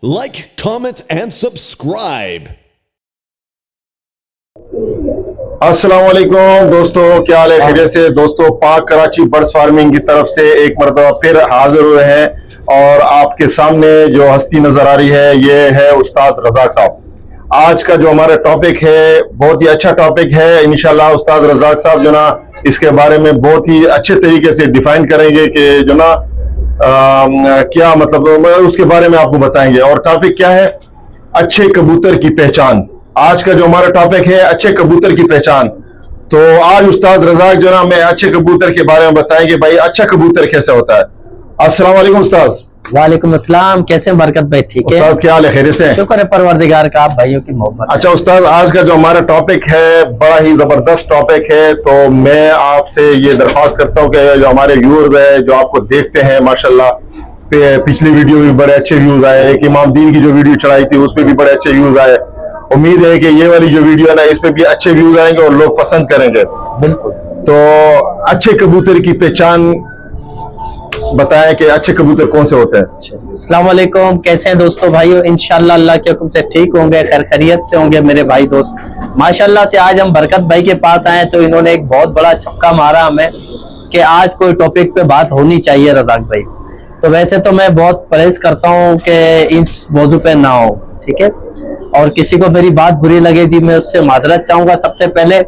Like, comment, and subscribe. अस्सलाम वालेकुम दोस्तों, क्या हाल है? खैरियत से? दोस्तों, पाक कराची बर्ड्स फार्मिंग की तरफ से एक मरतबा फिर हाजिर हुए हैं और आपके सामने जो हस्ती नजर आ रही है ये है उस्ताद रज़ाक साहब। आज का जो हमारा टॉपिक है बहुत ही अच्छा टॉपिक है। इंशाल्लाह उस्ताद रज़ाक साहब जो ना इसके बारे में बहुत ही अच्छे तरीके से डिफाइन करेंगे कि जो ना क्या मतलब उसके बारे में आपको बताएंगे। और टॉपिक क्या है? अच्छे कबूतर की पहचान। आज का जो हमारा टॉपिक है अच्छे कबूतर की पहचान। तो आज उस्ताद रज़ाक जो ना हमें अच्छे कबूतर के बारे में बताएंगे भाई अच्छा कबूतर कैसे होता है। अस्सलाम वालेकुम उस्ताद। वालेकुम अस्सलाम। कैसे हैं बरकत भाई? ठीक है उस्ताद, क्या हाल है? खैरियत से? शुक्र है परवरदिगार का, आप भाइयों की मोहब्बत। अच्छा उस्ताद, आज का जो हमारा टॉपिक है बड़ा ही जबरदस्त टॉपिक है। तो मैं आपसे ये दरख्वास्त करता हूँ कि जो हमारे व्यूअर्स है जो आपको देखते हैं माशाल्लाह, पिछली वीडियो में बड़े अच्छे व्यूज आए। एक इमाम दीन की जो वीडियो चढ़ाई थी उसमें भी बड़े अच्छे व्यूज आए। उम्मीद है कि ये वाली जो वीडियो है ना इस पे भी अच्छे व्यूज आएंगे और लोग पसंद करेंगे। बिल्कुल। तो अच्छे कबूतर की पहचान बताएं कि अच्छे कबूतर कौन से होते हैं। अस्सलाम वालेकुम। कैसे हैं दोस्तों भाइयों? इंशाल्लाह अल्लाह के हुक्म से ठीक होंगे, खैर खैरियत से होंगे मेरे भाई दोस्त। माशाल्लाह से आज हम बरकत भाई के पास आए तो इन्होंने एक बहुत बड़ा छक्का मारा हमें कि आज कोई टॉपिक पे बात होनी चाहिए रज़ाक भाई। तो वैसे तो मैं बहुत परहेज करता हूँ कि इस मौजू पे ना हो, ठीक है। और किसी को मेरी बात बुरी लगे जी मैं उससे माजरत चाहूंगा सबसे पहले।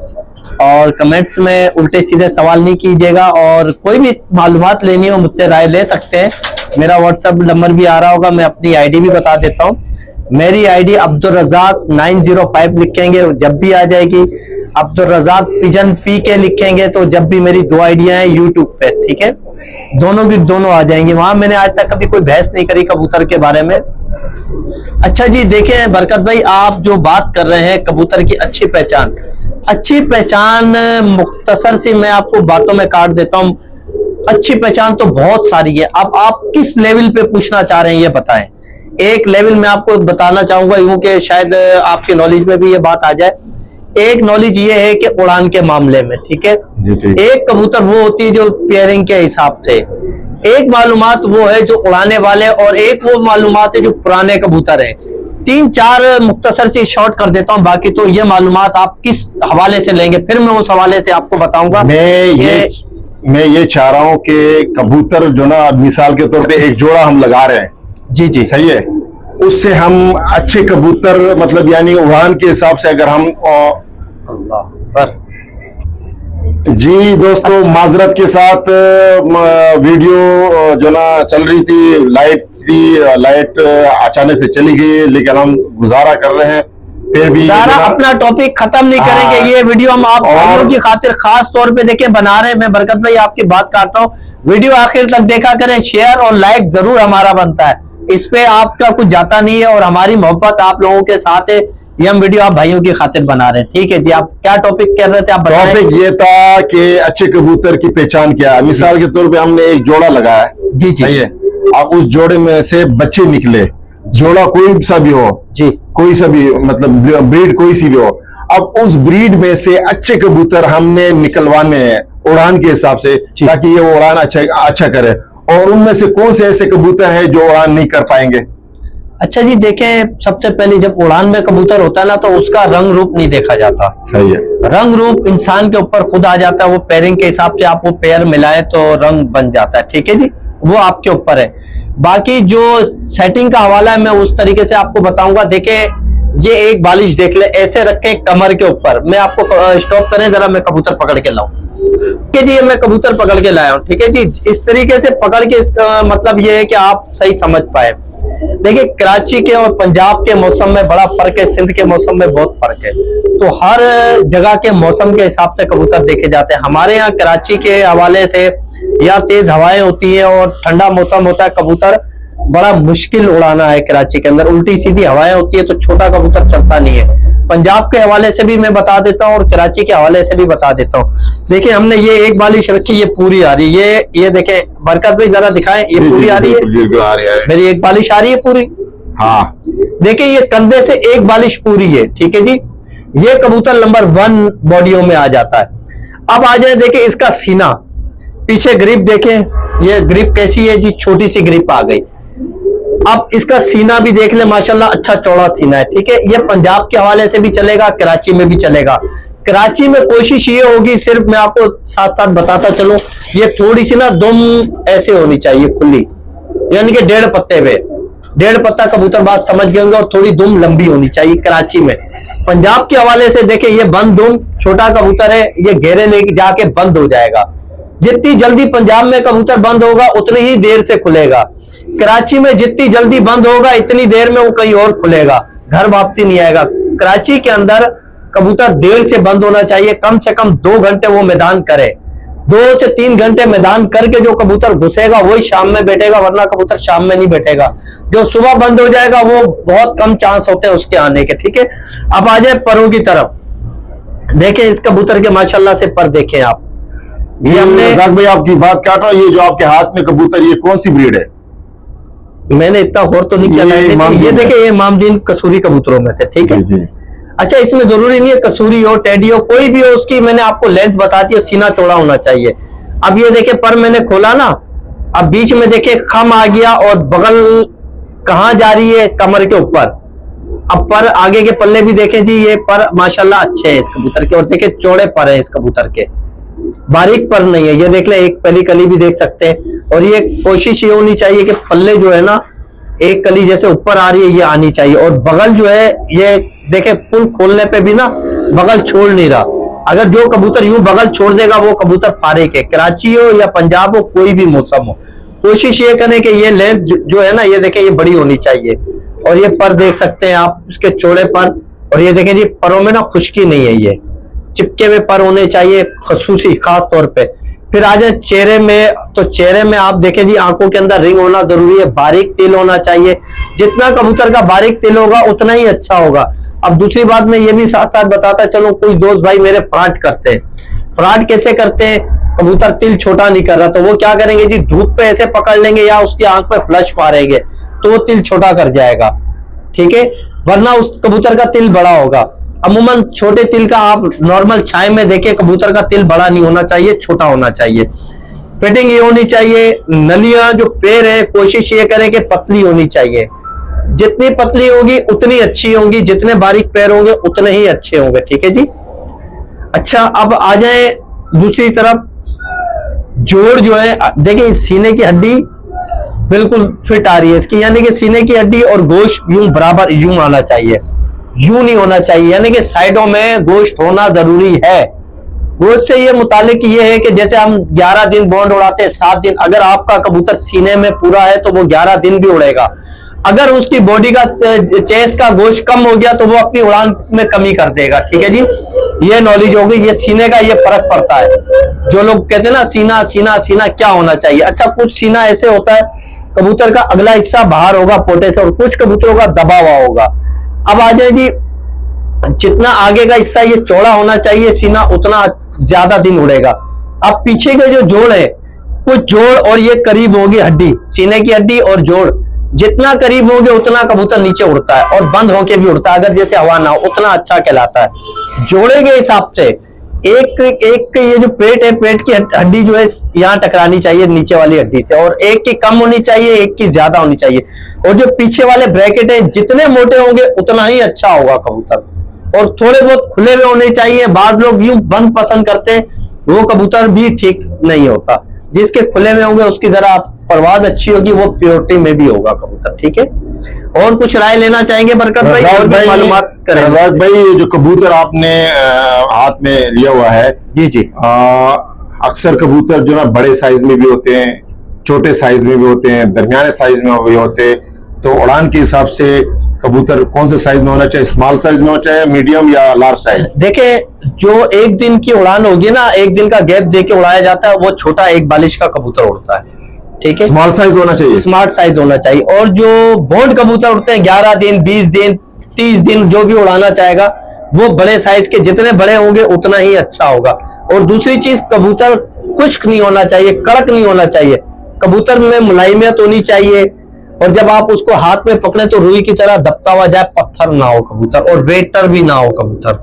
और कमेंट्स में उल्टे सीधे सवाल नहीं कीजिएगा और कोई भी मालूमात लेनी हो मुझसे राय ले सकते हैं। मेरा व्हाट्सएप नंबर भी आ रहा होगा, मैं अपनी आईडी भी बता देता हूँ। मेरी आईडी अब्दुल रज़ाक 905 लिखेंगे जब भी आ जाएगी। अब्दुल रज़ाक पिजन पी के लिखेंगे तो जब भी मेरी दो आईडियां हैं यूट्यूब पे, ठीक है, दोनों की दोनों आ जाएंगी। वहां मैंने आज तक कभी कोई बहस नहीं करी कबूतर के बारे में। अच्छा जी, देखें बरकत भाई, आप जो बात कर रहे हैं कबूतर की अच्छी पहचान मुख्तसर सी मैं आपको बातों में काट देता हूं। अच्छी पहचान तो बहुत सारी है। अब आप किस लेवल पे पूछना चाह रहे हैं ये बताएं। एक लेवल में आपको बताना चाहूंगा यूं कि शायद आपके नॉलेज में भी ये बात आ जाए। एक नॉलेज ये है कि उड़ान के मामले में, ठीक है, एक कबूतर वो होती है जो पेयरिंग के हिसाब से, एक मालूमात वो है जो उड़ाने वाले, और एक वो मालूमात है जो पुराने कबूतर है। तीन चार मुख्तसर से शॉर्ट कर देता हूँ, बाकी तो ये मालूमात आप किस हवाले से लेंगे फिर मैं उस हवाले से आपको बताऊंगा। मैं ये चाह रहा हूँ कि कबूतर जो ना मिसाल के तौर पे एक जोड़ा हम लगा रहे हैं, जी जी सही है, उससे हम अच्छे कबूतर मतलब यानी उड़ान के हिसाब से अगर हम जी दोस्तों माजरत के साथ वीडियो जो ना चल रही थी, लाइट अचानक से चली गई, लेकिन हम गुजारा कर रहे हैं फिर भी अपना टॉपिक खत्म नहीं करेंगे। ये वीडियो हम आप भाइयों की खातिर खास तौर पे देखे बना रहे हैं। मैं बरकत भाई आपकी बात काटता हूँ, वीडियो आखिर तक देखा करें, शेयर और लाइक जरूर हमारा बनता है, इस पे आपका कुछ जाता नहीं है और हमारी मोहब्बत आप लोगों के साथ है। ये हम वीडियो आप भाइयों की खातिर बना रहे हैं, ठीक है जी। आप क्या टॉपिक कह रहे थे? आप टॉपिक ये था कि अच्छे कबूतर की पहचान क्या है। मिसाल के तौर पे हमने एक जोड़ा लगाया, जी जी सही है, अब उस जोड़े में से बच्चे निकले, जोड़ा कोई सा भी हो जी, कोई सा भी मतलब ब्रीड कोई सी भी हो, अब उस ब्रीड में से अच्छे कबूतर हमने निकलवाने हैं उड़ान के हिसाब से ताकि ये उड़ान अच्छा करे। और उनमें से कौन से ऐसे कबूतर है जो उड़ान नहीं कर पाएंगे? अच्छा जी, देखें सबसे पहले जब उड़ान में कबूतर होता है ना तो उसका रंग रूप नहीं देखा जाता, सही है, रंग रूप इंसान के ऊपर खुद आ जाता है। वो पेयरिंग के हिसाब से आप वो पेयर मिलाए तो रंग बन जाता है, ठीक है जी, वो आपके ऊपर है। बाकी जो सेटिंग का हवाला है मैं उस तरीके से आपको बताऊंगा। देखे ये एक बालिश देख ले, ऐसे रखे कमर के ऊपर, मैं आपको स्टॉप करें जरा, मैं कबूतर पकड़ के लाऊं, ठीक है जी, मैं कबूतर पकड़ के लाया हूं, ठीक है जी। इस तरीके से पकड़ के मतलब ये है कि आप सही समझ पाए। देखिए कराची के और पंजाब के मौसम में बड़ा फर्क है, सिंध के मौसम में बहुत फर्क है, तो हर जगह के मौसम के हिसाब से कबूतर देखे जाते हैं। हमारे यहाँ कराची के हवाले से या तेज हवाएं होती है और ठंडा मौसम होता है, कबूतर बड़ा मुश्किल उड़ाना है कराची के अंदर, उल्टी सीधी हवाएं होती है तो छोटा कबूतर चलता नहीं है। पंजाब के हवाले से भी मैं बता देता हूँ और कराची के हवाले से भी बता देता हूँ। देखिए हमने ये एक बालिश रखी, ये पूरी आ रही है, ये देखें बरकत भाई जरा दिखाएं, ये पूरी आ रही है, मेरी एक बालिश आ रही है पूरी, हाँ देखिए ये कंधे से एक बालिश पूरी है, ठीक है जी। ये कबूतर नंबर 1 बॉडियों में आ जाता है। अब आ जाए देखिए इसका सीना, पीछे ग्रिप देखें, ये ग्रिप कैसी है जी, छोटी सी ग्रिप आ गई। अब इसका सीना भी देख ले, माशाल्लाह अच्छा चौड़ा सीना है, ठीक है। ये पंजाब के हवाले से भी चलेगा, कराची में भी चलेगा। कराची में कोशिश ये होगी, सिर्फ मैं आपको साथ साथ बताता चलूं, ये थोड़ी सी ना दुम ऐसे होनी चाहिए खुली, यानी कि 1.5 पत्ते पे, 1.5 पत्ता कबूतर बात समझ गए होंगे, और थोड़ी दुम लंबी होनी चाहिए कराची में। पंजाब के हवाले से देखे, ये बंद दुम छोटा कबूतर है, ये घेरे लेके जाके बंद हो जाएगा। जितनी जल्दी पंजाब में कबूतर बंद होगा उतनी ही देर से खुलेगा। कराची में जितनी जल्दी बंद होगा इतनी देर में वो कहीं और खुलेगा, घर वापसी नहीं आएगा। कराची के अंदर कबूतर देर से बंद होना चाहिए, कम से कम 2 घंटे वो मैदान करे, 2 से 3 घंटे मैदान करके जो कबूतर घुसेगा वही शाम में बैठेगा, वरना कबूतर शाम में नहीं बैठेगा। जो सुबह बंद हो जाएगा वो बहुत कम चांस होते हैं उसके आने के, ठीक है। अब आ जाए परों की तरफ, देखें इस कबूतर के माशाल्लाह से पर देखें आप, ये हमने रज़ाक भाई आपकी बात काट रहा हूं, ये जो आपके हाथ में कबूतर, ये कौन सी ब्रीड है? मैंने इतना गौर तो नहीं किया, ये देखे ये मामजीन कसूरी कबूतरों में से, ठीक है। अच्छा, इसमें जरूरी नहीं है कसूरी हो, टेडी हो, कोई भी हो, उसकी मैंने आपको लेंथ बता दी है, सीना चौड़ा होना चाहिए। अब ये देखे पर मैंने खोला ना, अब बीच में देखे खम आ गया और बगल कहाँ जा रही है, कमर के ऊपर। अब पर आगे के पल्ले भी देखें जी, ये पर माशाल्लाह अच्छे हैं इस कबूतर के, और देखे चौड़े पर है इस कबूतर के, बारीक पर नहीं है। ये देख ले, एक पहली कली भी देख सकते हैं। और ये कोशिश ये होनी चाहिए कि पल्ले जो है ना, एक कली जैसे ऊपर आ रही है ये आनी चाहिए, और बगल जो है ये देखे पुल खोलने पे भी ना बगल छोड़ नहीं रहा। अगर जो कबूतर यूं बगल छोड़ देगा वो कबूतर फारे के, कराची हो या पंजाब हो, कोई भी मौसम हो, कोशिश ये करें कि ये लेंथ जो है ना, ये देखें ये बड़ी होनी चाहिए। और ये पर देख सकते हैं आप, इसके चौड़े पर, और ये देखें जी परों में ना खुश्की नहीं है, ये चिपके हुए पर होने चाहिए खसूसी खास तौर पे। फिर आ जाए चेहरे में, तो चेहरे में आप देखें जी आंखों के अंदर रिंग होना जरूरी है, बारीक तिल होना चाहिए। जितना कबूतर का बारीक तिल होगा उतना ही अच्छा होगा। अब दूसरी बात मैं ये भी साथ साथ बताता चलो, कुछ दोस्त भाई मेरे फ्रॉड करते हैं। फ्रॉड कैसे करते हैं? कबूतर तिल छोटा नहीं कर रहा तो वो क्या करेंगे जी, धूप पे ऐसे पकड़ लेंगे या उसकी आंख पे फ्लश मारेंगे तो वो तिल छोटा कर जाएगा, ठीक है, वरना उस कबूतर का तिल बड़ा होगा। अमूमन छोटे तिल का आप नॉर्मल छाए में देखें, कबूतर का तिल बड़ा नहीं होना चाहिए, छोटा होना चाहिए। फिटिंग ये होनी चाहिए, नलियां जो पैर है कोशिश ये करें कि पतली होनी चाहिए, जितनी पतली होगी उतनी अच्छी होंगी, जितने बारीक पैर होंगे उतने ही अच्छे होंगे, ठीक है जी। अच्छा, अब आ जाए दूसरी तरफ, जोड़ जो है देखिए सीने की हड्डी बिल्कुल फिट आ रही है इसकी, यानी कि सीने की हड्डी और गोश्त यूं बराबर यूं आना चाहिए, यूं नहीं होना चाहिए, यानी कि साइडों में गोश्त होना जरूरी है। गोश्त से ये मुतालिक ये है कि जैसे हम 11 दिन बॉन्ड उड़ाते हैं, 7 दिन, अगर आपका कबूतर सीने में पूरा है तो वो 11 दिन भी उड़ेगा। अगर उसकी बॉडी का चेस्ट का गोश्त कम हो गया तो वो अपनी उड़ान में कमी कर देगा, ठीक है जी। ये नॉलेज होगी, ये सीने का ये फर्क पड़ता है। जो लोग कहते हैं ना सीना सीना सीना क्या होना चाहिए, अच्छा कुछ सीना ऐसे होता है कबूतर का अगला हिस्सा बाहर होगा पोटे से, और कुछ कबूतरों का दबा हुआ होगा। अब आ जाए जी, जितना आगे का हिस्सा ये चौड़ा होना चाहिए सीना, उतना ज्यादा दिन उड़ेगा। अब पीछे के जो जोड़ है, कुछ जोड़ और ये करीब होगी हड्डी, सीने की हड्डी और जोड़ जितना करीब होंगे उतना कबूतर नीचे उड़ता है, और बंद होके भी उड़ता है, अगर जैसे हवा ना हो उतना अच्छा कहलाता है। जोड़े के हिसाब से एक एक ये जो पेट है, पेट की हड्डी जो है यहाँ टकरानी चाहिए नीचे वाली हड्डी से, और एक की कम होनी चाहिए, एक की ज्यादा होनी चाहिए। और जो पीछे वाले ब्रैकेट है जितने मोटे होंगे उतना ही अच्छा होगा कबूतर, और थोड़े बहुत खुले हुए होने चाहिए। बाद लोग यूं बंद पसंद करते हैं, वो कबूतर भी ठीक नहीं होता। जिसके खुले में होंगे उसकी जरा परवाज अच्छी होगी, वो प्योरिटी में भी होगा कबूतर, ठीक है। और कुछ राय लेना चाहेंगे बरकत भाई, और भी मालूमात करें। रज़ाक भाई, ये जो कबूतर आपने हाथ में लिया हुआ है, जी जी, अक्सर कबूतर जो ना बड़े साइज में भी होते हैं, छोटे साइज में भी होते हैं, दरमियाने साइज में भी होते हैं, तो उड़ान के हिसाब से कबूतर कौन से साइज में होना चाहिए? स्मॉल साइज में होना चाहिए, मीडियम या लार्ज साइज? देखे, जो एक दिन की उड़ान होगी ना, एक दिन का गैप देके उड़ाया जाता है, वो छोटा एक बालिश का कबूतर उड़ता है, ठीक है। स्मॉल साइज होना चाहिए, स्मार्ट साइज होना चाहिए। और जो बॉन्ड कबूतर उड़ते हैं 11 दिन 20 दिन 30 दिन, जो भी उड़ाना चाहेगा वो बड़े साइज के, जितने बड़े होंगे उतना ही अच्छा होगा। और दूसरी चीज, कबूतर खुश्क नहीं होना चाहिए, कड़क नहीं होना चाहिए, कबूतर में मुलायमियत होनी चाहिए। और जब आप उसको हाथ में पकड़े तो रुई की तरह दबता हुआ जाए, पत्थर ना हो कबूतर, और वेटर भी ना हो कबूतर।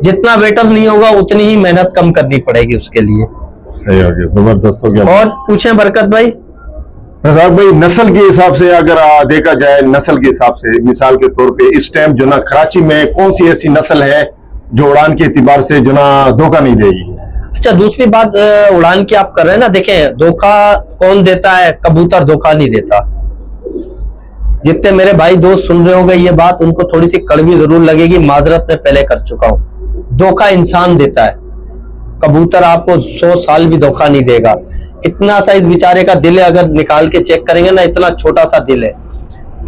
जितना वेटर नहीं होगा उतनी ही मेहनत कम करनी पड़ेगी उसके लिए। सही हो गया, जबरदस्त हो गया। और पूछें बरकत भाई। रज़ाक भाई, नस्ल के हिसाब से अगर देखा जाए, नस्ल के हिसाब से मिसाल के तौर पे इस टाइम जो ना कराची में कौन सी ऐसी नस्ल है जो उड़ान के एतबार से जो ना धोखा नहीं देगी? अच्छा, दूसरी बात उड़ान की आप कर रहे हैं ना, देखें धोखा कौन देता है? कबूतर धोखा नहीं देता। जितने मेरे भाई दोस्त सुन रहे होंगे ये बात, उनको थोड़ी सी कड़वी जरूर लगेगी, माजरत में पहले कर चुका हूं। धोखा इंसान देता है, कबूतर आपको 100 साल भी धोखा नहीं देगा। इतना सा इस बेचारे का दिल है, अगर निकाल के चेक करेंगे ना, इतना छोटा सा दिल है।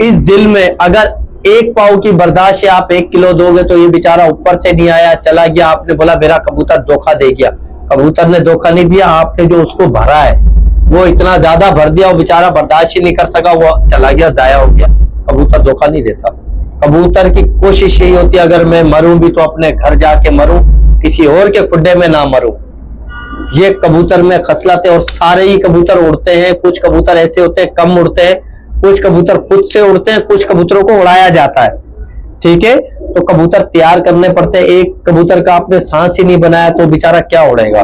इस दिल में अगर 1 पाव की बर्दाश्त है, आप 1 किलो दोगे तो ये बेचारा ऊपर से नहीं आया, चला गया, आपने बोला मेरा कबूतर धोखा दे गया। कबूतर ने धोखा नहीं दिया, आपने जो उसको भरा है वो इतना ज्यादा भर दिया, वो बेचारा बर्दाश्त ही नहीं कर सका, वो चला गया, जाया हो गया। कबूतर धोखा नहीं देता। कबूतर की कोशिश यही होती है, अगर मैं मरूं भी तो अपने घर जाके मरूं, किसी और के खुड्डे में ना मरूं। ये कबूतर में खसलत है। और सारे ही कबूतर उड़ते हैं, कुछ कबूतर ऐसे होते हैं कम उड़ते हैं, कुछ कबूतर खुद से उड़ते हैं, कुछ कबूतरों को उड़ाया जाता है। ठीक है, तो कबूतर तैयार करने पड़ते हैं। एक कबूतर का आपने सांस ही नहीं बनाया तो बेचारा क्या उड़ेगा?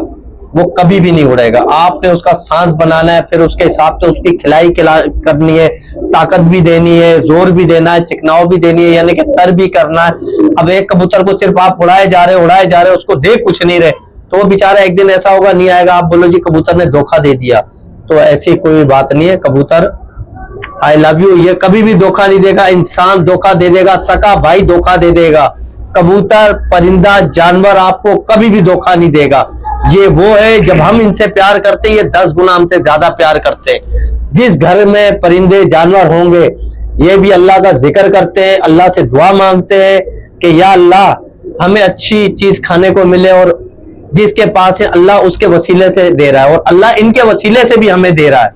वो कभी भी नहीं उड़ेगा। आपने उसका सांस बनाना है, फिर उसके हिसाब से उसकी खिलाई करनी है, ताकत भी देनी है, जोर भी देना है, चिकनाव भी देनी है, यानी कि तर भी करना है। अब एक कबूतर को सिर्फ आप उड़ाए जा रहे, उसको दे कुछ नहीं रहे, तो वो बेचारा एक दिन ऐसा होगा, नहीं आएगा, आप बोलो जी कबूतर ने धोखा दे दिया। तो ऐसी कोई बात नहीं है। कबूतर आई लव यू ये कभी भी धोखा नहीं देगा। इंसान धोखा दे देगा, सका भाई धोखा दे देगा। कबूतर, परिंदा, जानवर आपको कभी भी धोखा नहीं देगा। ये वो है, जब हम इनसे प्यार करते हैं, ये 10 गुना हमसे ज्यादा प्यार करते हैं। जिस घर में परिंदे जानवर होंगे, ये भी अल्लाह का जिक्र करते हैं, अल्लाह से दुआ मांगते हैं कि या अल्लाह हमें अच्छी चीज खाने को मिले, और जिसके पास है अल्लाह उसके वसीले से दे रहा है, और अल्लाह इनके वसीले से भी हमें दे रहा है।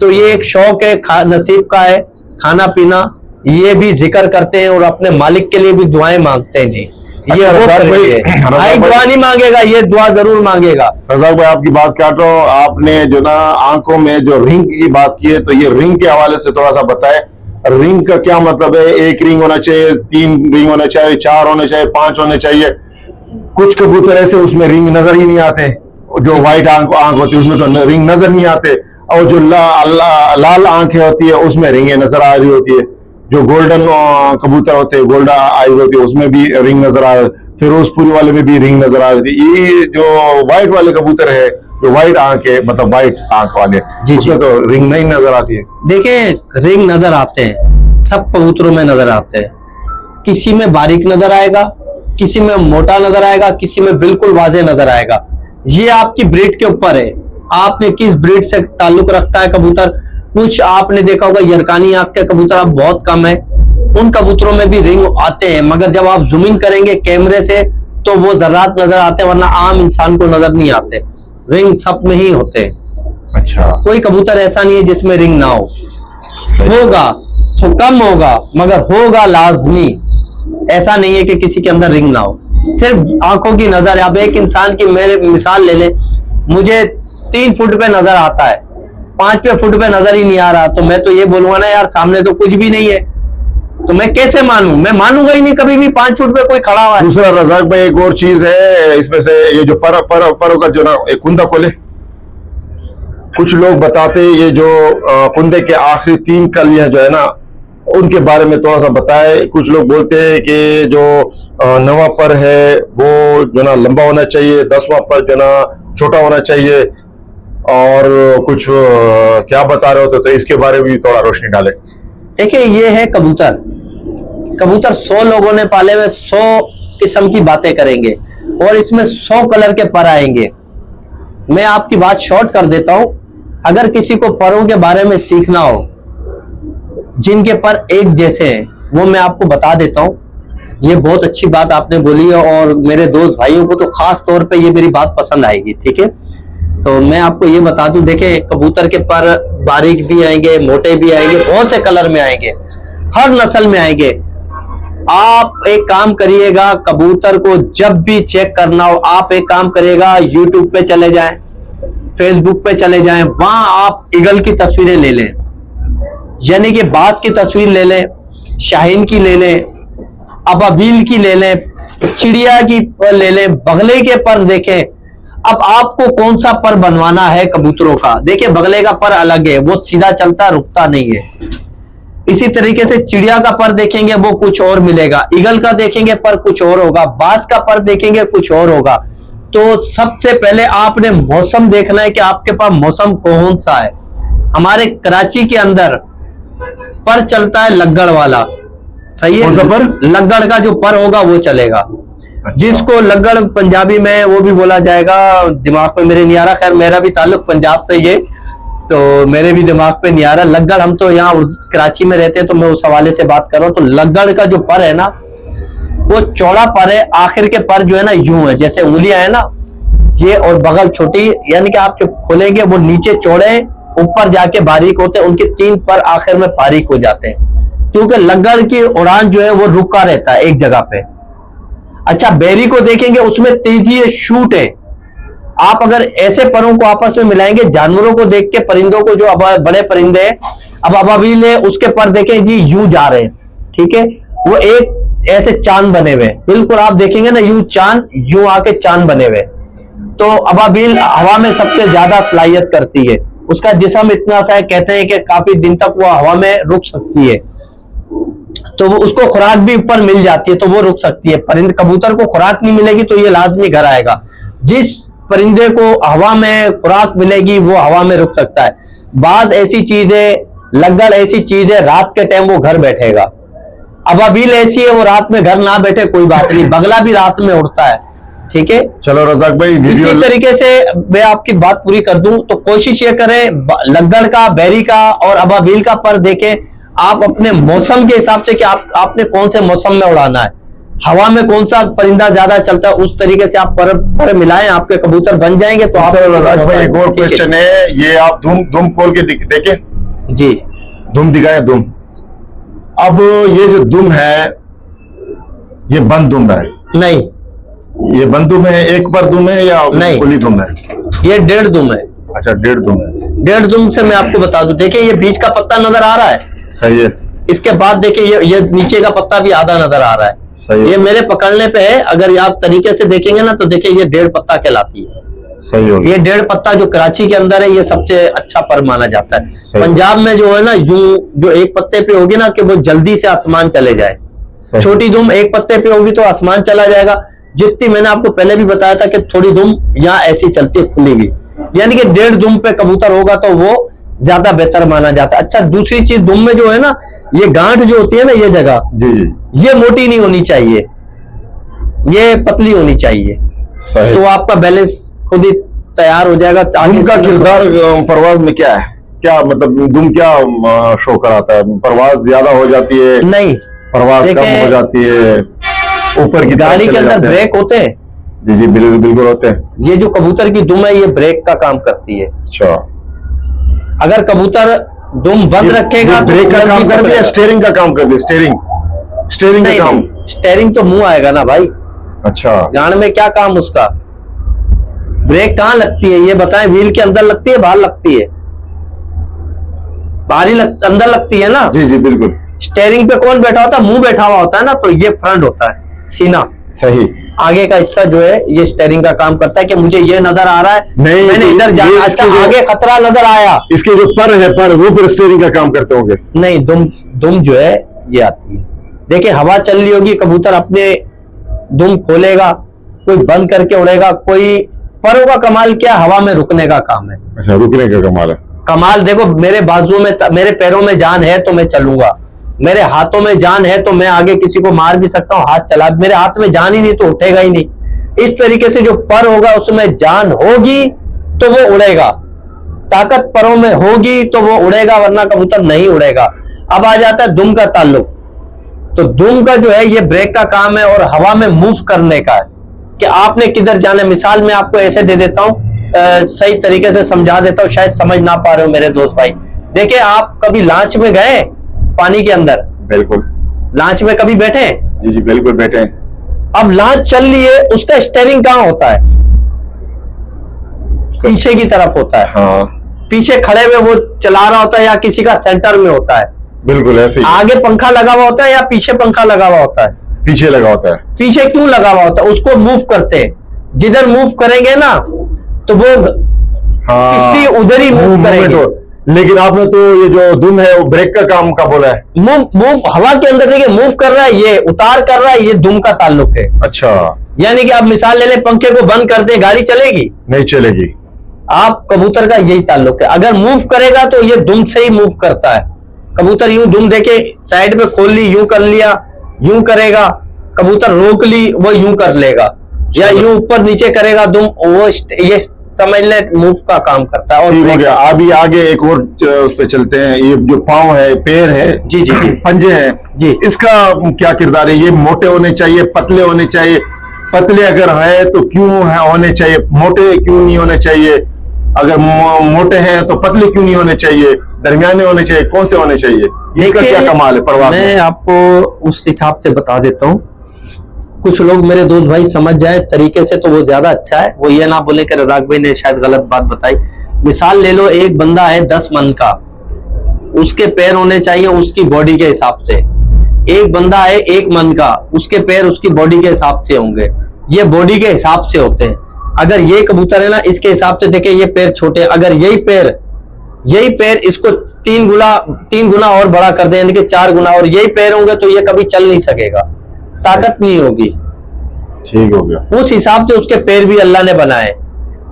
तो ये एक शौक है, नसीब का है, खाना पीना, ये भी जिक्र करते हैं और अपने मालिक के लिए भी दुआएं मांगते हैं जी। ये अच्छा, वो भाई दुआ नहीं मांगेगा, ये दुआ जरूर मांगेगा। रज़ाक भाई, आपकी बात काट रहा हूँ, आपने जो ना आंखों में जो रिंग की बात की है, तो ये रिंग के हवाले से थोड़ा सा बताएं। रिंग का क्या मतलब है? 1 रिंग होना चाहिए, 3 रिंग होना चाहिए, 4 होने चाहिए, 5 होने चाहिए? कुछ कबूतर ऐसे उसमें रिंग नजर ही नहीं आते, जो व्हाइट आंख होती है उसमें तो रिंग नजर नहीं आते, और जो लाल आंखें होती है उसमें रिंगें नजर आ रही होती है। जो गोल्डन कबूतर होते हैं, गोल्डन आईज होती है, उसमें भी रिंग नजर आ रही है। फिरोजपुरी वाले में भी रिंग नजर आ रही थी। ये जो व्हाइट वाले कबूतर है, जो व्हाइट आंख है, मतलब व्हाइट आंख वाले, उसमें तो रिंग नहीं नजर आती है। देखिए रिंग नजर आते हैं, सब कबूतरों में नजर आते हैं। किसी में बारीक नजर आएगा, किसी में मोटा नजर आएगा, किसी में बिल्कुल वाज़े नजर आएगा। ये आपकी ब्रीड के ऊपर है, आपने किस ब्रीड से ताल्लुक रखता है कबूतर। कुछ आपने देखा होगा यरकानी आंख के कबूतर अब बहुत कम है, उन कबूतरों में भी रिंग आते हैं, मगर जब आप जूम इन करेंगे कैमरे से तो वो जर्रात नजर आते हैं, वरना आम इंसान को नजर नहीं आते। रिंग सब में ही होते हैं। अच्छा, कोई कबूतर ऐसा नहीं है जिसमें रिंग ना हो। होगा तो कम होगा, मगर होगा लाजमी। ऐसा नहीं है कि किसी के अंदर रिंग ना हो, सिर्फ आंखों की नजर है। अब एक इंसान की मेरे मिसाल ले ले, मुझे 3 फुट पे नजर आता है, 5 फुट पे नजर ही नहीं आ रहा, तो मैं तो ये बोलूंगा ना यार सामने तो कुछ भी नहीं है, तो मैं कैसे मानूं? मैं मानूंगा ही नहीं कभी भी 5 फुट पे कोई खड़ा हुआ है। दूसरा रज़ाक भाई, एक और चीज है इसमें से, ये जो परों का जो ना एक कुंदा खोले, कुछ लोग बताते हैं ये जो कुंदे के आखिरी 3 कलियां जो है ना, उनके बारे में थोड़ा सा बताए। कुछ लोग बोलते हैं कि जो 9वां पर है वो जो ना लंबा होना चाहिए, 10वां पर जो ना छोटा होना चाहिए, और कुछ क्या बता रहे होते, तो इसके बारे में भी थोड़ा रोशनी डाले। देखिए ये है कबूतर। कबूतर 100 लोगों ने पाले हुए 100 किस्म की बातें करेंगे, और इसमें 100 कलर के पर आएंगे। मैं आपकी बात शॉर्ट कर देता हूं। अगर किसी को परों के बारे में सीखना हो, जिनके पर एक जैसे हैं, वो मैं आपको बता देता हूं। ये बहुत अच्छी बात आपने बोली है, और मेरे दोस्त भाइयों को तो खास तौर पे ये मेरी बात पसंद आएगी। ठीक है, तो मैं आपको ये बता दूं, देखें कबूतर के पर बारीक भी आएंगे, मोटे भी आएंगे, बहुत से कलर में आएंगे, हर नस्ल में आएंगे। आप एक काम करिएगा, कबूतर को जब भी चेक करना हो, आप एक काम करिएगा, यूट्यूब पे चले जाएं, फेसबुक पे चले जाएं, वहां आप ईगल की तस्वीरें ले लें, यानी कि बाज की तस्वीर ले लें, शाहीन की ले लें, अबाबील की ले लें, चिड़िया की ले लें, बगले के पर देखें। अब आपको कौन सा पर बनवाना है कबूतरों का, देखिए बगले का पर अलग है, वो सीधा चलता रुकता नहीं है। इसी तरीके से चिड़िया का पर देखेंगे वो कुछ और मिलेगा, ईगल का देखेंगे पर कुछ और होगा, बाज का पर देखेंगे कुछ और होगा। तो सबसे पहले आपने मौसम देखना है कि आपके पास मौसम कौन सा है। हमारे कराची के अंदर पर चलता है लग्गड़ वाला, सही है। कौन सा पर? लग्गड़ का जो पर होगा वो चलेगा। अच्छा। जिसको लग्गड़ पंजाबी में वो भी बोला जाएगा, दिमाग में मेरे नहीं आ रहा, खैर मेरा भी ताल्लुक पंजाब से ये, तो मेरे भी दिमाग पे नहीं आ रहा। लग्गड़, हम तो यहाँ कराची में रहते हैं तो मैं उस हवाले से बात कर रहा हूँ। तो लग्गड़ का जो पर है ना वो चौड़ा पर है, आखिर के पर जो है ना यूं है, जैसे उंगलियां है ना ये, और बगल छोटी, यानी कि आप जो खोलेंगे वो नीचे चौड़े ऊपर जाके बारीक होते हैं, उनके 3 पर आखिर में बारीक हो जाते हैं, क्योंकि लग्गड़ की उड़ान जो है वो रुका रहता है एक जगह पे। अच्छा, बेरी को देखेंगे उसमें तेजी है, शूट है। आप अगर ऐसे परों को आपस में मिलाएंगे, जानवरों को देख के, परिंदों को, जो अब बड़े परिंदे हैं, अब अबाबील है उसके पर देखें जी यूं जा रहे हैं, ठीक है, वो एक ऐसे चांद बने हुए, बिल्कुल आप देखेंगे ना यूं चांद, यूं आके चांद बने हुए। तो अबाबील हवा में सबसे ज्यादा सलाहियत करती है, उसका जिस्म इतना सा है, कहते हैं कि काफी दिन तक वो हवा में रुक सकती है, तो वो उसको खुराक भी ऊपर मिल जाती है तो वो रुक सकती है। परिंदे, कबूतर को खुराक नहीं मिलेगी तो ये लाजमी घर आएगा। जिस परिंदे को हवा में खुराक मिलेगी वो हवा में रुक सकता है। बाज ऐसी चीज है, लग्गड़ ऐसी चीज है, रात के टाइम वो घर बैठेगा। अबाबील ऐसी है, वो रात में घर ना बैठे कोई बात नहीं, बगला भी रात में उड़ता है, ठीक है। चलो रज़ाक भाई, वीडियो इसी तरीके से मैं आपकी बात पूरी कर दूं तो कोशिश ये करें लग्गड़ का, बेरी का और अबाबील का पर देखें आप अपने मौसम के हिसाब से कि आपने कौन से मौसम में उड़ाना है, हवा में कौन सा परिंदा ज्यादा चलता है, उस तरीके से आप पर मिलाएं, आपके कबूतर बन जाएंगे। तो आप रज़ाक भाई एक और क्वेश्चन है, ये आप दुम खोल के देखें जी, दुम दिखाए, दुम। अब ये जो दुम है ये बंद दुम है? नहीं, ये बंद दुम है, एक पर दुम है या नहीं, खुली दुम है? ये 1.5 दुम है। अच्छा, 1.5 दुम है। 1.5 दुम से मैं आपको बता दूं, देखिए ये बीच का पत्ता नजर आ रहा है, सही है। इसके बाद देखिए ये नीचे का पत्ता भी आधा नजर आ रहा है, सही है। ये मेरे पकड़ने पे है, अगर आप तरीके से देखेंगे ना तो देखिए ये 1.5 पत्ता कहलाती है। सही हो गया। ये 1.5 पत्ता जो कराची के अंदर है ये सबसे अच्छा पर माना जाता है। सही। पंजाब में जो है ना यूं जो एक पत्ते पे होगी ना कि वो जल्दी से आसमान चले जाए, सही। छोटी दुम एक पत्ते पे होगी तो आसमान चला जाएगा। जितनी मैंने आपको पहले भी बताया था कि थोड़ी दुम यहाँ ऐसी चलती है खुली हुई, यानी कि 1.5 दुम पे कबूतर होगा तो वो ज्यादा बेहतर माना जाता है। अच्छा, दूसरी चीज दुम में जो है ना ये गांठ जो होती है ना ये जगह, जी जी, ये मोटी नहीं होनी चाहिए, ये पतली होनी चाहिए, सही। तो आपका बैलेंस खुद ही तैयार हो जाएगा। दुम का किरदार परवाज में क्या है, क्या मतलब दुम क्या शो कराता है? परवाज ज्यादा हो जाती है, नहीं, परवाज कम हो जाती है, ऊपर की गाड़ी के अंदर ब्रेक होते हैं, जी जी बिल्कुल बिल्कुल होते हैं। ये जो कबूतर की दुम है ये ब्रेक का काम करती है। अच्छा, अगर कबूतर दुम बंद रखेगा तो ब्रेक का काम करती है, स्टीयरिंग का काम करती है, स्टीयरिंग का काम। स्टेयरिंग तो मुंह आएगा ना भाई, अच्छा, गाड़ में क्या काम उसका? ब्रेक कहाँ लगती है ये बताएं, व्हील के अंदर लगती है बाहर लगती है? बाहर अंदर लगती है ना। जी जी बिल्कुल। स्टेयरिंग पे कौन बैठा होता है? मुंह बैठा हुआ होता है ना, तो ये फ्रंट होता है, सीना, सही। आगे का हिस्सा जो है ये स्टेयरिंग का काम करता है कि मुझे ये नजर आ रहा है, नहीं, मैंने तो इधर जाना, अच्छा आगे खतरा नजर आया, इसके जो पर है, पर वो फिर स्टीयरिंग का काम करते होंगे। नहीं, दुम जो है ये आती है। देखिए हवा चल रही होगी, कबूतर अपने दुम खोलेगा, कोई बंद करके उड़ेगा, कोई परों का कमाल क्या, हवा में रुकने का काम है। अच्छा, रुकने का कमाल है। कमाल देखो, मेरे बाजू में, मेरे पैरों में जान है तो मैं चलूंगा, मेरे हाथों में जान है तो मैं आगे किसी को मार भी सकता हूँ, हाथ चला, मेरे हाथ में जान ही नहीं तो उठेगा ही नहीं। इस तरीके से जो पर होगा उसमें जान होगी तो वो उड़ेगा, ताकत परों में होगी तो वो उड़ेगा, वरना कबूतर नहीं उड़ेगा। अब आ जाता है दुम का ताल्लुक, तो दुम का जो है ये ब्रेक का काम है और हवा में मूव करने का है कि आपने किधर जाना है। मिसाल मैं आपको ऐसे दे देता हूँ, सही तरीके से समझा देता हूँ, शायद समझ ना पा रहे हो मेरे दोस्त भाई। देखिए आप कभी लॉन्च में गए पानी के अंदर? बिल्कुल। लॉन्च में कभी बैठे? जी जी बिल्कुल बैठे। अब लॉन्च चल रही है, उसका स्टीयरिंग कहाँ होता है? पीछे की तरफ होता है। हाँ, पीछे खड़े हुए वो चला रहा होता है या किसी का सेंटर में होता है? बिल्कुल ऐसे ही। आगे पंखा लगा हुआ होता है या पीछे पंखा लगा हुआ होता है? पीछे लगा होता है। पीछे क्यों लगा हुआ होता है? उसको मूव करते हैं, जिधर मूव करेंगे ना तो वो किश्ती उधर ही मूव करेगी। लेकिन आपने तो ये जो दुम है वो ब्रेक का काम का बोला है। मूव हवा के अंदर देखिए, मूव कर रहा है, ये उतार कर रहा है, ये दुम का ताल्लुक है। अच्छा, यानी कि आप मिसाल ले लें, पंखे को बंद कर दें, गाड़ी चलेगी? नहीं चलेगी। आप कबूतर का यही ताल्लुक है, अगर मूव करेगा तो ये दुम से ही मूव करता है। कबूतर यूं दुम देके साइड में खोल ली, यूं कर लिया, यूं करेगा, कबूतर रोक ली, वो यूं कर लेगा, या यूं ऊपर नीचे करेगा दुम, वो ये समझ ले मूव का काम करता है। और ठीक हो गया। अभी आगे एक और उस पे चलते हैं। ये जो पाँव है, पैर है, जी जी जी, पंजे हैं जी, इसका क्या किरदार है? ये मोटे होने चाहिए, पतले होने चाहिए? पतले अगर है तो क्यों है होने चाहिए, मोटे क्यों नहीं होने चाहिए? अगर मोटे हैं तो पतले क्यों नहीं होने चाहिए, दरमियाने होने चाहिए, कौन से होने चाहिए? इसका क्या कमाल है परवाज़ में? मैं आपको उस हिसाब से बता देता हूँ। कुछ लोग मेरे दोस्त भाई समझ जाए तरीके से तो वो ज्यादा अच्छा है, वो ये ना बोले कि रजाक भाई ने शायद गलत बात बताई। मिसाल ले लो, एक बंदा है 10 मन का, उसके पैर होने चाहिए उसकी बॉडी के हिसाब से। एक बंदा है 1 मन का, उसके पैर उसकी बॉडी के हिसाब से होंगे। ये बॉडी के हिसाब से होते हैं। अगर ये कबूतर है ना, इसके हिसाब से देखे ये पैर छोटे, अगर यही पैर इसको 3 गुना और बड़ा कर दे, यानी कि 4 गुना, और यही पैर होंगे तो ये कभी चल नहीं सकेगा, ताकत नहीं होगी। ठीक हो गया। उस हिसाब से उसके पैर भी अल्लाह ने बनाए।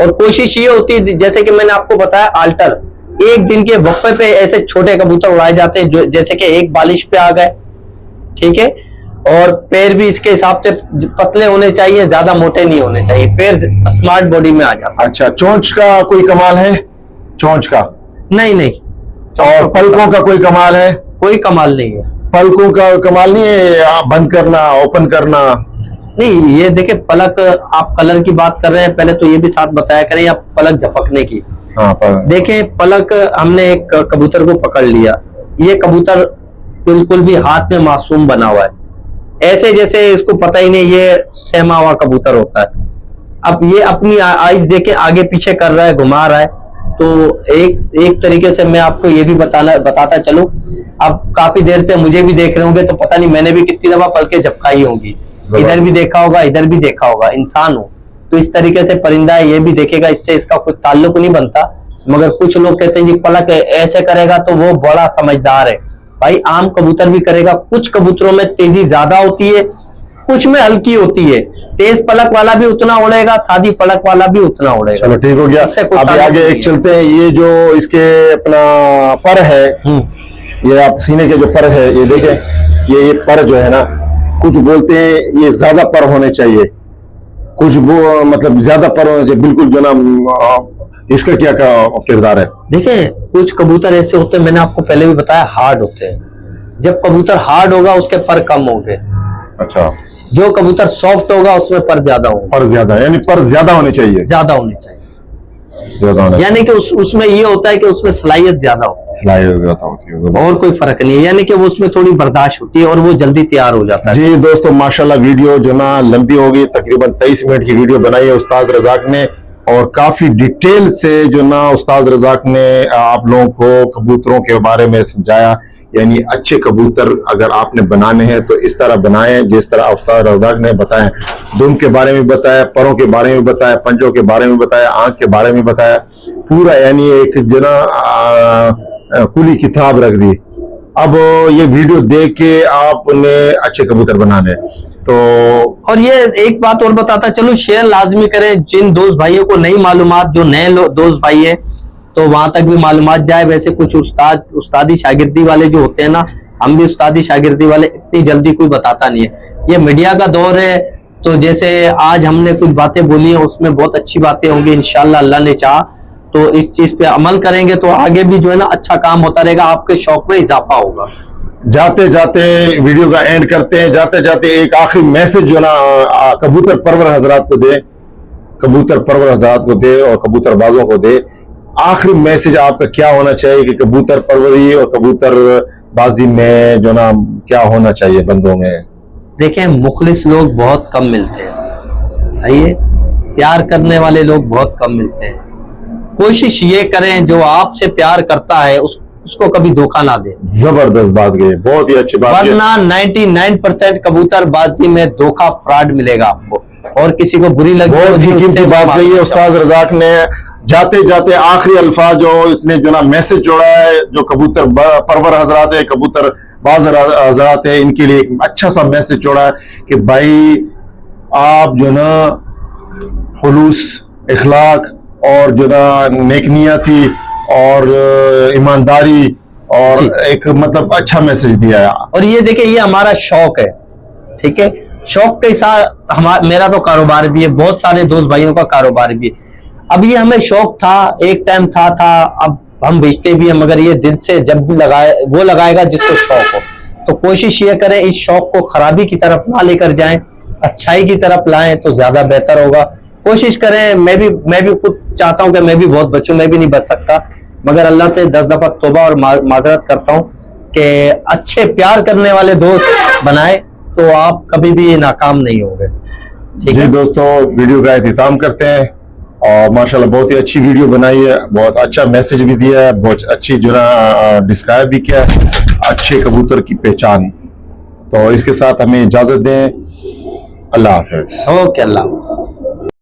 और कोशिश ये होती है, जैसे कि मैंने आपको बताया, आल्टर, एक दिन के वक्फे पे ऐसे छोटे कबूतर उड़ाए जाते हैं, जो जैसे कि एक बालिश पे आ गए, ठीक है। और पैर भी इसके हिसाब से पतले होने चाहिए, ज्यादा मोटे नहीं होने चाहिए, पैर स्मार्ट बॉडी में आ जाता है। अच्छा, चोंच का कोई कमाल है? चोंच का नहीं। और पलकों का कोई कमाल है? कोई कमाल नहीं है। पलकों का कमाल नहीं है, बंद करना, ओपन करना? नहीं, ये देखे पलक, आप कलर की बात कर रहे हैं, पहले तो ये भी साथ बताया करें, या पलक झपकने की। हाँ, देखें पलक, हमने एक कबूतर को पकड़ लिया, ये कबूतर बिल्कुल भी हाथ में मासूम बना हुआ है, ऐसे जैसे इसको पता ही नहीं ये सहमा हुआ कबूतर होता है। अब ये अपनी आइज देके आगे पीछे कर रहा है, घुमा रहा है। तो एक तरीके से मैं आपको ये भी बताता चलूं, अब काफी देर से मुझे भी देख रहे होंगे तो पता नहीं मैंने भी कितनी दफा पलकें झपकाई होंगी, इधर भी देखा होगा, इधर भी देखा होगा। इंसान हो तो इस तरीके से परिंदा है, ये भी देखेगा, इससे इसका कोई ताल्लुक नहीं बनता। मगर कुछ लोग कहते हैं जी पलक ऐसे करेगा तो वो बड़ा समझदार है। भाई आम कबूतर भी करेगा, कुछ कबूतरों में तेजी ज्यादा होती है, कुछ में हल्की होती है। तेज पलक वाला भी उतना उड़ेगा, सादी पलक वाला भी उतना उड़ेगा। चलो ठीक हो गया। अभी आगे एक चलते हैं। ये जो इसके अपना पर है, ये आप सीने के जो पर है, ये देखें, ये पर जो है ना, कुछ बोलते हैं ये ज्यादा पर होने चाहिए, कुछ वो मतलब ज्यादा पर होने चाहिए, बिल्कुल जो ना, इसका क्या किरदार है? देखिए कुछ कबूतर ऐसे होते हैं, मैंने आपको पहले भी बताया, हार्ड होते हैं। जब कबूतर हार्ड होगा उसके पर कम होंगे। अच्छा। जो कबूतर सॉफ्ट होगा उसमें पर ज्यादा होंगे। पर ज्यादा, यानी पर ज्यादा होने चाहिए? ज्यादा होने चाहिए, ज्यादा होने, यानी कि उसमें ये होता है कि उसमें सलाहियत ज्यादा होती है, और कोई फर्क नहीं है, यानी कि वो उसमें थोड़ी बर्दाश्त होती है और वो जल्दी तैयार हो जाता है। जी दोस्तों, माशाल्लाह वीडियो जो ना लंबी होगी, तकरीबन 23 मिनट की वीडियो बनाई है उस्ताद रज़ाक ने, और काफी डिटेल से जो ना उस्ताद रज़ाक ने आप लोगों को कबूतरों के बारे में समझाया। यानी अच्छे कबूतर अगर आपने बनाने हैं तो इस तरह बनाएं जिस तरह उस्ताद रज़ाक ने बताया। दुम के बारे में बताया, परों के बारे में बताया, पंजों के बारे में बताया, आंख के बारे में बताया, पूरा यानी एक जो ना खुली किताब रख दी। अब ये वीडियो देख के आपने अच्छे कबूतर बनाने तो। और ये एक बात और बताता चलो, शेयर लाजमी करें, जिन दोस्त भाइयों को नई मालूमात, जो नए दोस्त भाई है तो वहां तक भी मालूमात जाए। वैसे कुछ उस्तादी शागिर्दी वाले जो होते हैं ना, हम भी उस्तादी शागिर्दी वाले, इतनी जल्दी कोई बताता नहीं है। ये मीडिया का दौर है, तो जैसे आज हमने कुछ बातें बोली हैं उसमें बहुत अच्छी बातें होंगी इंशाल्लाह, अल्लाह ने चाहा तो इस चीज पे अमल करेंगे तो आगे भी जो है ना अच्छा काम होता रहेगा, आपके शौक में इजाफा होगा। जाते जाते वीडियो का एंड करते हैं, जाते जाते एक आखिरी मैसेज जो ना कबूतर परवर हजरात को दे, कबूतर परवर हजरात को दे और कबूतर बाजों को दे। आखिरी मैसेज आपका क्या होना चाहिए कि कबूतर परवरी और कबूतर बाजी में जो ना क्या होना चाहिए बंदों में? देखें, मुखलिस लोग बहुत कम मिलते हैं, सही है, प्यार करने वाले लोग बहुत कम मिलते हैं। कोशिश ये करें जो आपसे प्यार करता है उसको कभी धोखा ना दे। जबरदस्त बात गई, बहुत ही अच्छी बात, वरना 99% कबूतरबाजी में धोखा, फ्रॉड मिलेगा आपको। और किसी को बुरी लगी बहुत ही कीमती बात कही है उस्ताद रज़ाक ने। जाते जाते आखिरी अल्फाज जो इसने जो ना मैसेज जोड़ा है, जो कबूतर परवर हजरात है, कबूतर बाज हजरात है, इनके लिए एक अच्छा सा मैसेज जोड़ा है कि भाई आप जो ना खुलूस, इखलाक और जो ना नेकनियती और ईमानदारी और एक मतलब अच्छा मैसेज दिया है। और ये देखिए, ये हमारा शौक है, ठीक है। शौक के साथ हमारा, मेरा तो कारोबार भी है, बहुत सारे दोस्त भाइयों का कारोबार भी है। अब ये हमें शौक था, एक टाइम था, अब हम बेचते भी हैं, मगर ये दिल से जब भी लगाए, वो लगाएगा जिसको शौक हो। तो कोशिश ये करें इस शौक को खराबी की तरफ ना लेकर जाएं, अच्छाई की तरफ लाएं तो ज्यादा बेहतर होगा। कोशिश करें, मैं भी खुद चाहता हूं कि मैं भी बहुत बचूं, मैं भी नहीं बच सकता, मगर अल्लाह से 10 दफा तौबा और माजरत करता हूं कि अच्छे प्यार करने वाले दोस्त बनाए तो आप कभी भी नाकाम नहीं होंगे। ठीक जी है दोस्तों, वीडियो का इख्तिताम करते हैं और माशाल्लाह बहुत ही अच्छी वीडियो बनाई है, बहुत अच्छा मैसेज भी दिया है, बहुत अच्छी जो ना डिस्क्राइब भी किया है अच्छे कबूतर की पहचान। तो इसके साथ हमें इजाजत दें। अल्लाह हाफिज। ओके, अल्लाह हाफ़िज़।